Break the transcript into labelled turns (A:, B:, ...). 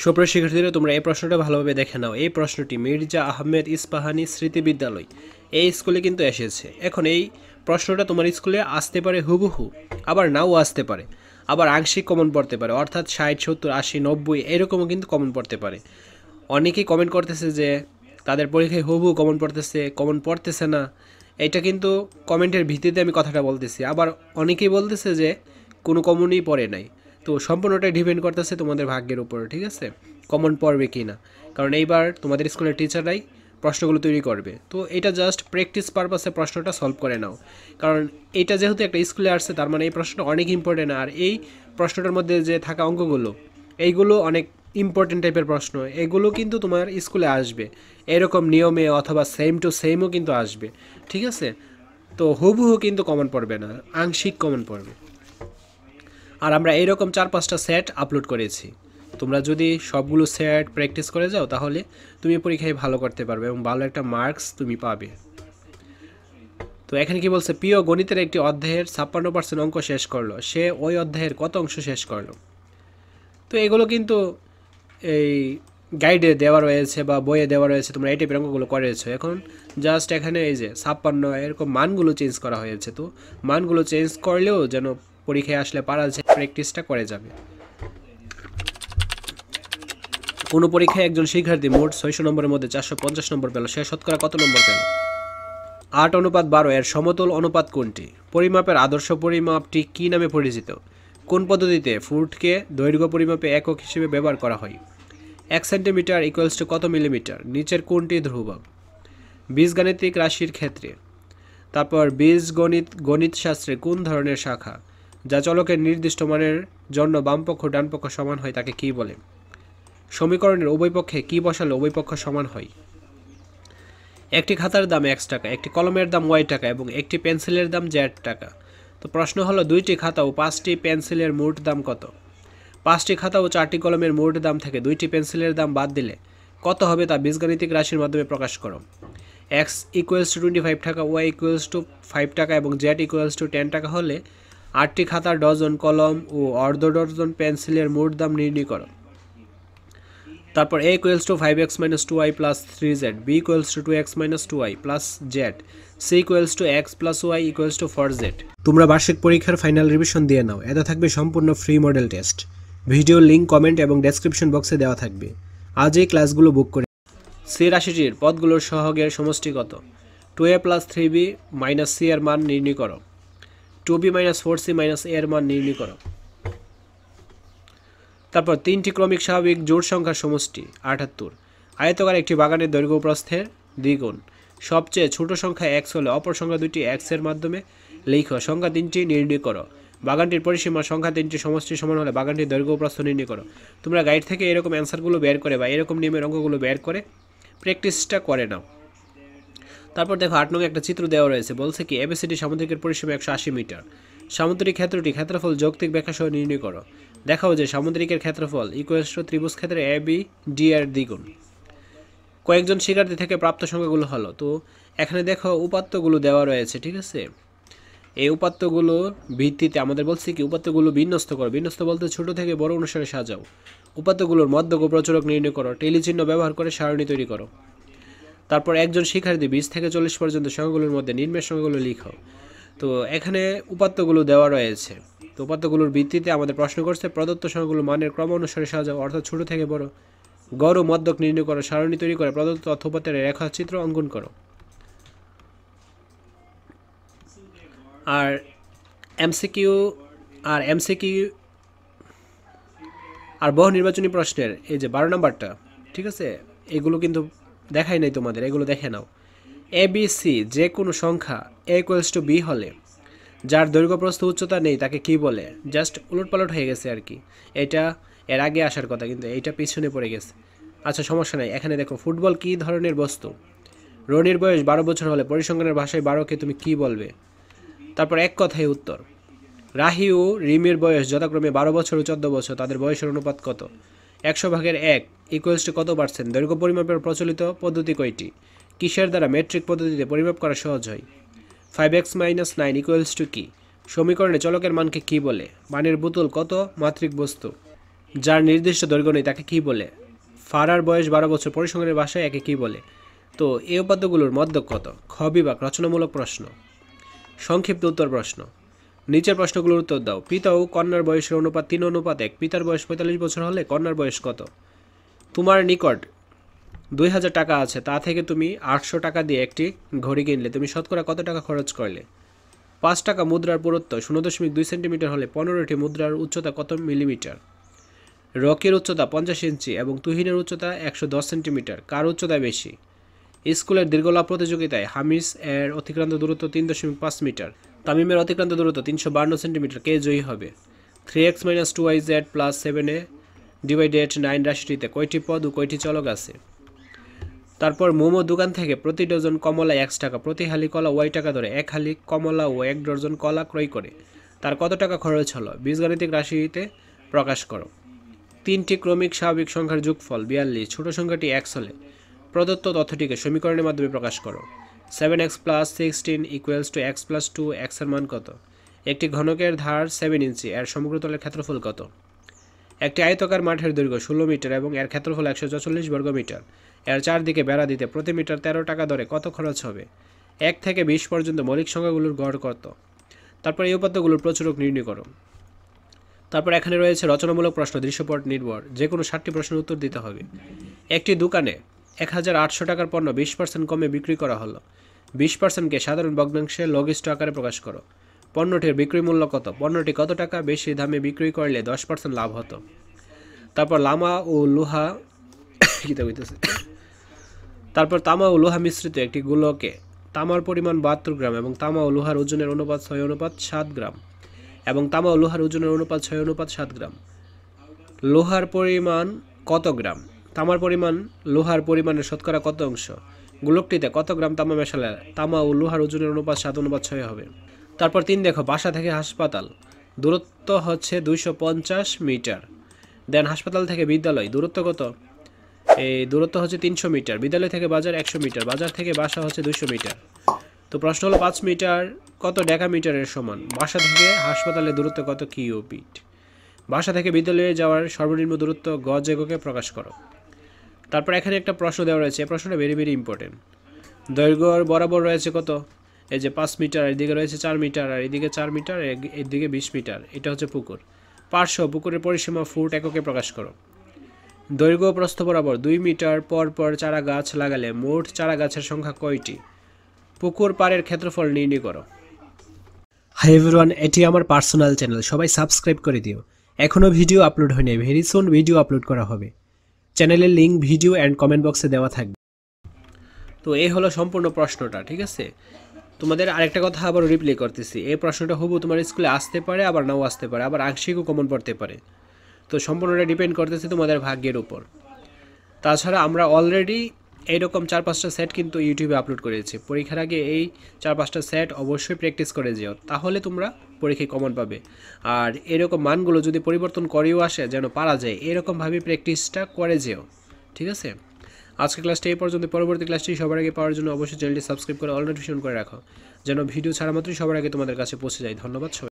A: সুপ্রিয় শিক্ষার্থীরা, তোমরা এই প্রশ্নটা ভালোভাবে দেখে নাও। এই প্রশ্নটি মির্জা আহমেদ ইস্পাহানি স্মৃতি বিদ্যালয় এই স্কুলে কিন্তু এসেছে। এখন এই প্রশ্নটা তোমার স্কুলে আসতে পারে হুবহু, আবার নাও আসতে পারে, আবার আংশিক কমন পড়তে পারে, অর্থাৎ 60, 70, 80, 90 এরকমও কিন্তু কমন পড়তে পারে। অনেকেই কমেন্ট করতেছে যে তাদের পরীক্ষায় হুবহু কমন পড়তেছে, কমন পড়তেছে না। এটা কিন্তু কমেন্টের ভিত্তিতে আমি কথাটা বলতেছি। আবার অনেকেই বলতেছে যে কোনো কমনই পড়ে নাই। তো সম্পূর্ণটাই ডিপেন্ড করতেছে তোমাদের ভাগ্যের উপর, ঠিক আছে, কমন পড়বে কি না। কারণ এইবার তোমাদের স্কুলের টিচাররাই প্রশ্নগুলো তৈরি করবে। তো এটা জাস্ট প্র্যাকটিস পারপাসে প্রশ্নটা সলভ করে নাও। কারণ এটা যেহেতু একটা স্কুলে আসছে, তার মানে এই প্রশ্নটা অনেক ইম্পর্টেন্ট। আর এই প্রশ্নটার মধ্যে যে থাকা অঙ্কগুলো, এইগুলো অনেক ইম্পর্টেন্ট টাইপের প্রশ্ন। এগুলো কিন্তু তোমার স্কুলে আসবে এরকম নিয়মে, অথবা সেম টু সেমও কিন্তু আসবে, ঠিক আছে। তো হুবহু কিন্তু কমন পড়বে না, আংশিক কমন পড়বে। আর আমরা এইরকম 4-5টা সেট আপলোড করেছি। তোমরা যদি সবগুলো সেট প্র্যাকটিস করে যাও, তাহলে তুমি পরীক্ষায় ভালো করতে পারবে এবং ভালো একটা মার্কস তুমি পাবে। তো এখানে কি বলছে, প্রিয় গণিতের একটি অধ্যায়ের 56% অঙ্ক শেষ করলো, সে ওই অধ্যায়ের কত অংশ শেষ করলো। তো এগুলো কিন্তু এই গাইডে দেওয়া রয়েছে বা বইয়ে দেওয়া রয়েছে, তোমরা এই টাইপের অঙ্কগুলো করেছো। এখন জাস্ট এখানে এই যে 56 এরকম মানগুলো চেঞ্জ করা হয়েছে। তো মানগুলো চেঞ্জ করলেও যেন পরীক্ষায় আসলে পারা যায়, প্র্যাকটিসটা করে যাবে। কোনো পরীক্ষায় একজন শিক্ষার্থী মোট 600 নম্বরের মধ্যে 450 নম্বর পেল, সে শতকরা কত নম্বর পেল? 8:12 এর সমতল অনুপাত কোনটি? পরিমাপের আদর্শ পরিমাপটি কী নামে পরিচিত? কোন পদ্ধতিতে ফুটকে দৈর্ঘ্য পরিমাপে একক হিসেবে ব্যবহার করা হয়? 1 সেন্টিমিটার ইকুয়ালস টু কত মিলিমিটার? নিচের কোনটি ধ্রুবক? বীজগাণিতিক রাশির ক্ষেত্রে। তারপর গণিত শাস্ত্রে কোন ধরনের শাখা, যা চলকের নির্দিষ্ট মানের জন্য বামপক্ষ ডানপক্ষ সমান হয়, তাকে কী বলে? সমীকরণের উভয় পক্ষে কী বসালে উভয় পক্ষ সমান হয়? একটি খাতার দাম X টাকা, একটি কলমের দাম Y টাকা এবং একটি পেন্সিলের দাম Z টাকা। তো প্রশ্ন হলো, 2টি খাতা ও 5টি পেন্সিলের মোট দাম কত? 5টি খাতা ও 4টি কলমের মোট দাম থেকে 2টি পেন্সিলের দাম বাদ দিলে কত হবে, তা বীজগাণিতিক রাশির মাধ্যমে প্রকাশ করো। X ইকুয়ালস টু 25 টাকা, Y ইকুয়ালস টু 5 টাকা এবং Z ইকুয়ালস টু 10 টাকা হলে 8টি খাতার ডজন কলম ও অর্ধ ডজন পেন্সিলের মোট দাম নির্ণয় করো। তারপর a equals to 5x minus 2y plus 3z, b equals to 2x minus 2y plus z, c equals to x plus y equals to 4z। তোমরা বার্ষিক পরীক্ষার ফাইনাল রিভিশন দিয়ে নাও। এটা থাকবে সম্পূর্ণ free model test. Video link comment এবং description বক্সে দেওয়া থাকবে। আজ এই ক্লাসগুলো বুক করে। সি রাশিটির পদগুলোর সহগের সমষ্টি কত? 2a plus 3b minus c এর মান নির্ণয় করো। 2b minus 4c minus a এর মান নির্ণয় করো। তারপর 3টি ক্রমিক স্বাভাবিক জোড় সংখ্যার সমষ্টি 78। আয়তকার একটি বাগানের দৈর্ঘ্য প্রস্থের দ্বিগুণ। সবচেয়ে ছোট সংখ্যা x হলে অপর সংখ্যা দুটি x এর মাধ্যমে লিখো। সংখ্যা 3টি নির্ণয় করো। বাগানটির পরিসীমা সংখ্যা 3টি সমষ্টি সমান হলে বাগানটির দৈর্ঘ্য প্রস্থ নির্ণয় করো। তোমরা গাইড থেকে এরকম অ্যান্সারগুলো বের করে বা এরকম নিয়মের অঙ্কগুলো বের করে প্র্যাকটিসটা করে নাও। তারপর দেখো 8 নং একটা চিত্র দেওয়া রয়েছে। বলছে কি, এবিসিডি সামুদ্রিকের পরিসীমা 180 মিটার। সামুদ্রিক ক্ষেত্রফল যৌক্তিক ব্যাখ্যা সহ নির্ণয় করো। দেখাও যে সামুদ্রিকের ক্ষেত্রফল ইকুয়ালস টু ত্রিভুজ ক্ষেত্রে এ বি ডি এর দ্বিগুণ। কয়েকজন শিক্ষার্থী থেকে প্রাপ্ত সংখ্যাগুলো হলো। তো এখানে দেখো উপাত্তগুলো দেওয়া রয়েছে, ঠিক আছে। এই উপাত্তগুলো ভিত্তিতে আমাদের বলছি কি, উপাত্তগুলো বিন্যস্ত করো। বিন্যস্ত বলতে ছোট থেকে বড় অনুসারে সাজাও। উপাত্তগুলোর মধ্যক ও প্রচুরক নির্ণয় করো। টেলি চিহ্ন ব্যবহার করে সারণী তৈরি করো। তারপর একজন শিক্ষার্থী 20 থেকে 40 পর্যন্ত সংখ্যাগুলোর মধ্যে নিম্নের সংখ্যাগুলো লিখো। তো এখানে উপাত্তগুলো দেওয়া রয়েছে। তো উপাত্তগুলোর ভিত্তিতে আমাদের প্রশ্ন করছে, প্রদত্ত সংখ্যাগুলো মানের ক্রম অনুসারে সাজাও, অর্থাৎ ছোট থেকে বড়। গড় ও মধ্যক নির্ণয় করো। সারণী তৈরি করে প্রদত্ত তথ্যপত্রের রেখাচিত্র অঙ্কন করো। আর এমসিকিউ আর বহু নির্বাচনী প্রশ্নের এই যে 12 নম্বরটা, ঠিক আছে, এগুলো কিন্তু দেখাই নাই তোমাদের, এগুলো দেখে নাও। এ বি সি যে কোনো সংখ্যা এ ইকুয়ালস টু বি হলে যার দৈর্ঘ্য প্রস্থ উচ্চতা নেই তাকে কি বলে? জাস্ট উলটপালট হয়ে গেছে আর কি। এটা এর আগে আসার কথা, কিন্তু এইটা পিছনে পড়ে গেছে। আচ্ছা, সমস্যা নাই। এখানে দেখো, ফুটবল কী ধরনের বস্তু? রনির বয়স 12 বছর হলে পরিসংখ্যানের ভাষায় 12কে তুমি কি বলবে? তারপর এক কথায় উত্তর। রাহি ও রিমির বয়স যথাক্রমে 12 বছর ও 14 বছর। তাদের বয়সের অনুপাত কত? 100/1 ইকুয়ালস টু কত পার্সেন্ট? দৈর্ঘ্য পরিমাপের প্রচলিত পদ্ধতি কয়টি? কিসের দ্বারা মেট্রিক পদ্ধতিতে পরিমাপ করা সহজ হয়? 5x মাইনাস 9 ইকুয়ালস টু কি? সমীকরণে চলকের মানকে কি বলে? পানির বোতল কত মাত্রিক বস্তু? যার নির্দিষ্ট দৈর্ঘ্য নেই তাকে কী বলে? ফারার বয়স 12 বছর, পরিসংখ্যানের ভাষায় একে কী বলে? তো এই উপাত্তগুলোর মধ্যক কত? খ বিভাগ, রচনামূলক প্রশ্ন, সংক্ষিপ্ত উত্তর প্রশ্ন। নিচের প্রশ্নগুলোর উত্তর দাও। পিতা ও কন্যার বয়সের অনুপাত 3:1। পিতার বয়স 45 বছর হলে কন্যার বয়স কত? তোমার নিকট 2000 টাকা আছে, তা থেকে তুমি 800 টাকা দিয়ে একটি ঘড়ি কিনলে, তুমি শতকরা কত টাকা খরচ করলে? 5 টাকা মুদ্রার পুরুত্ব 0.2 সেন্টিমিটার হলে 15টি মুদ্রার উচ্চতা কত মিলিমিটার? রকির উচ্চতা 50 ইঞ্চি এবং তুহিনের উচ্চতা 110 সেন্টিমিটার। কার উচ্চতা বেশি? স্কুলের দীর্ঘলাভ প্রতিযোগিতায় হামিস এর অতিক্রান্ত দূরত্ব 3.5 মিটার, তামিমের অতিক্রান্ত দূরত্ব 352 সেন্টিমিটার। কে জয়ী হবে? 3x - 2yz + 7a / 9 রাশিটিতে কয়টি পদ ও কয়টি চলক আছে? তারপর মোমো দোকান থেকে প্রতি ডজন কমলা 1 টাকা, প্রতি হালি কলা ওয়াই টাকা ধরে 1 হালি কমলা ও 1 ডজন কলা ক্রয় করে তার কত টাকা খরচ হলো? বীজগাণিতিক রাশিতে প্রকাশ করো। 3টি ক্রমিক স্বাভাবিক সংখ্যার যোগফল 42, ছোট সংখ্যাটি x হলে প্রদত্ত তথ্যটিকে সমীকরণের মাধ্যমে প্রকাশ করো। 7x + 16 = x + 2, x এর মান কত? একটি ঘনকের ধার 7 ইঞ্চি, এর সমগ্র তলের ক্ষেত্রফল কত? একটি আয়তাকার মাঠের দৈর্ঘ্য 16 মিটার এবং এর ক্ষেত্রফল 144 বর্গমিটার। এর চারদিকে বেড়া দিতে প্রতি মিটার 13 টাকা দরে কত খরচ হবে? 1 থেকে 20 পর্যন্ত মৌলিক সংখ্যাগুলোর গড় কত? তারপর এই উপাত্তগুলোর প্রচুরক নির্ণয় করো। তারপর এখানে রয়েছে রচনামূলক প্রশ্ন, দৃশ্যপট নির্ভর, যে কোনো 7টি প্রশ্নের উত্তর দিতে হবে। একটি দোকানে 1800 টাকার পণ্য 20% কমে বিক্রি করা হলো। 20%কে সাধারণ ভগ্নাংশে লঘিষ্ঠ আকারে প্রকাশ করো। পণ্যটির বিক্রয় মূল্য কত? পণ্যটি কত টাকা বেশি দামে বিক্রি করলে 10% লাভ হতো? তারপর তামা ও লোহা মিশ্রিত একটি গোলকে তামার পরিমাণ 72 গ্রাম এবং তামা ও লোহার ওজনের অনুপাত 6:7 গ্রাম এবং তামা ও লোহার ওজনের অনুপাত 6:7 গ্রাম। লোহার পরিমাণ কত গ্রাম? তামার পরিমাণ লোহার পরিমাণের শতকরা কত অংশ? গোলকটিতে কত গ্রাম তামা মেশালে তামা ও লোহার ওজনের অনুপাত 7:6 হবে? তারপর 3 দেখো, বাসা থেকে হাসপাতাল দূরত্ব হচ্ছে 250 মিটার। দেন হাসপাতাল থেকে বিদ্যালয় দূরত্ব কত? এই দূরত্ব হচ্ছে 300 মিটার। বিদ্যালয় থেকে বাজার 100 মিটার। বাজার থেকে বাসা হচ্ছে 200 মিটার। তো প্রশ্ন হলো 5 মিটার কত ডেকামিটারের সমান? বাসা থেকে হাসপাতালের দূরত্ব কত কিউবিট? বাসা থেকে বিদ্যালয়ে যাওয়ার সর্বনিম্ন দূরত্ব গজ এককে প্রকাশ করো। তারপর এখানে একটা প্রশ্ন দেওয়া রয়েছে, এই প্রশ্নটা ভেরি ভেরি ইম্পর্টেন্ট। দৈর্ঘ্য বরাবর রয়েছে কত? এই যে 5 মিটার, এদিকে রয়েছে 4 মিটার, আর এদিকে 4 মিটার, এদিকে 20 মিটার। এটা হচ্ছে পুকুর। পার্শ্ব পুকুরের পরিসীমা ফুট এককে প্রকাশ করো। দৈর্ঘ্য প্রস্থ বরাবর 2 মিটার পর পর চারা গাছ লাগালে মোট চারা গাছের সংখ্যা কয়টি? পুকুর পাড়ের ক্ষেত্রফল নির্ণয় করো। হাই এভরিওয়ান, এটি আমার পার্সোনাল চ্যানেল, সবাই সাবস্ক্রাইব করে দিও। এখনও ভিডিও আপলোড হয়নি, ভেরি সুন ভিডিও আপলোড করা হবে। চ্যানেলের লিঙ্ক ভিডিও অ্যান্ড কমেন্ট বক্সে দেওয়া থাকবে। তো এই হলো সম্পূর্ণ প্রশ্নটা, ঠিক আছে? তোমাদের আরেকটা কথা আবার রিপ্লাই করতেছি, এই প্রশ্নটা হুবহু তোমার স্কুলে আসতে পারে, আবার নাও আসতে পারে, আবার আংশিকও কমন পড়তে পারে। তো সম্পূর্ণটা ডিপেন্ড করতেছে তোমাদের ভাগ্যের উপর। তাছাড়া আমরা অলরেডি এইরকম 4-5টা সেট কিন্তু ইউটিউবে আপলোড করেছি। পরীক্ষার আগে এই 4-5টা সেট অবশ্যই প্র্যাকটিস করে যেও, তাহলে তোমরা পরীক্ষায় কমন পাবে। আর এরকম মানগুলো যদি পরিবর্তন করেও আসে যেন পারা যায়, এরকমভাবে প্র্যাকটিসটা করে যেও, ঠিক আছে? আজকের ক্লাসটা এই পর্যন্ত। পরবর্তী ক্লাসটি সবার আগে পাওয়ার জন্য অবশ্যই চ্যানেলটি সাবস্ক্রাইব করে অল নোটিফিকেশন করে রাখো, যেন ভিডিও ছাড়া মাত্রই সবার আগে তোমাদের কাছে পৌঁছে যায়। ধন্যবাদ সবাই।